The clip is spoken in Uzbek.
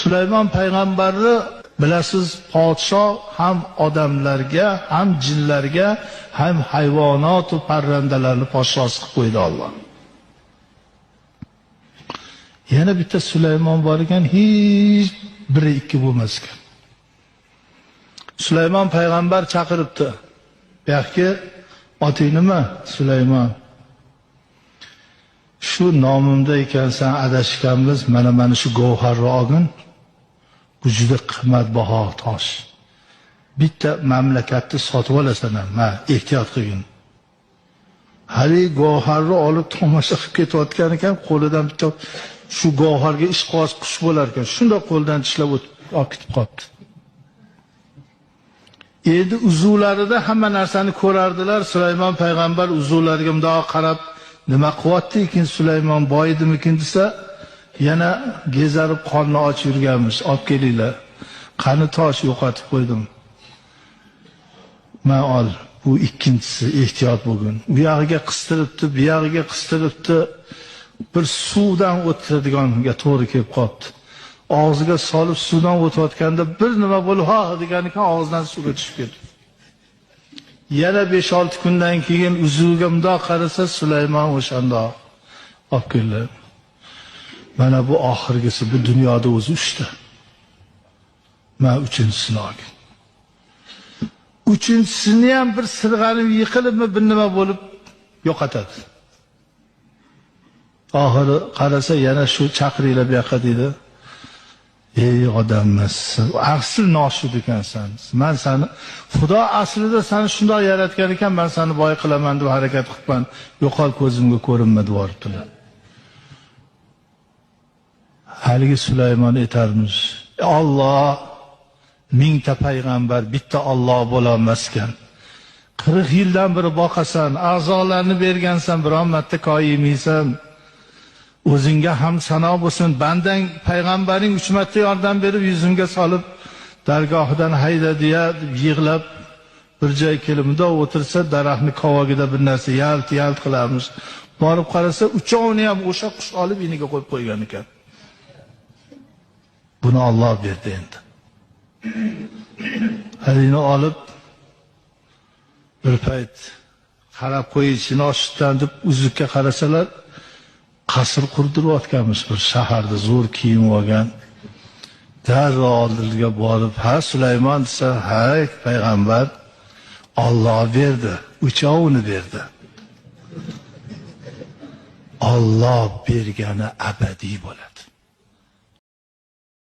Sulaymon payg'ambarni bilasiz, podshoh ham odamlarga, ham jinlarga, ham hayvonot va parrandalarni podshosi qilib qo'ydi Alloh. Yana bitta Sulaymon bor ekan, hech biri ikki bo'lmas ekan. Sulaymon payg'ambar chaqiribdi. Bu yoqqa oting nima? Sulaymon. Shu nomimda ekansan, adashganmiz, mana shu govharni olgin. Bu juda qimmatbaho tosh. Bitta mamlakatni sotib olasan, ha, ehtiyot qilgin. Hali govharni olib tomosha qilib ketayotgan ekan, qo'lidan bitta shu govharga ishqoz qush bo'lar ekan. Shunda qo'ldan tishlab olib ketib qoldi. Endi uzuvlarida hamma narsani ko'rardilar. Sulaymon payg'ambar uzuvlarga bundoq qarab, nima qilyapti ekan Sulaymon, boydimikin desa, yana gezarib qorni och yurganmiz. Olib kelinglar. Qani tosh yo'qotib qo'ydim. Men ol. Bu ikkinchisi, ehtiyot bo'lgin. Bu yog'iga qistiribdi, bu yog'iga qistiribdi. Bir suvdan o'tadiganiga to'g'ri kelib qoldi. Og'ziga solib suvdan o'tayotganda bir nima bo'lib, ha degan ekan, og'zidan suvga tushib ketdi. Yana 5-6 kundan keyin uzuviga bundoq qarasa, Sulaymon o'shanda olib keldi. Mana bu oxirgisi, bu dunyoda o'zi uchta. Men uchinchisini olgan. Uchinchisini ham bir sirg'anib yiqilibmi, bir nima bo'lib yo'qotadi. Oxiri qarasa yana shu chaqiringlar bu yoqqa deydi. Ey odammas, asl noshud ekansan. Men seni Xudo aslida seni shunday yaratgan ekan, men seni boy qilaman deb harakat qilibman. Yo'qol ko'zimga ko'rinma deb o'ribdilar. Haligi Sulaymon aytarmiz, Alloh mingta payg'ambar, bitta Alloh bo'lolmas ekan. 40 yildan beri boqasan, a'zolarni bergansan, biron marta koyiymaysan. O'zingga ham sano bo'lsin. Bandang payg'ambaring 3 marta yordam berib, yuzimga solib, dargohidan haydadiya yig'lab bir joy kelimda o'tirsa, daraxtni qovog'ida bir narsa yalt qilarmiz. Borib qarasa, uchovini ham o'sha qush olib iniga qo'yib qo'ygan ekan. Buni Alloh berdi endi. Halini olib bir payt qarab qo'yishini ochdan deb uzukka qarasalar, qasr qurdirayotganmiz bir shaharda, zo'r kiyim olgan. Darrov oldiga borib, ha Sulaymon desa, ha payg'ambar, Alloh berdi, uchovini berdi. Alloh bergani abadiy bo'ladi.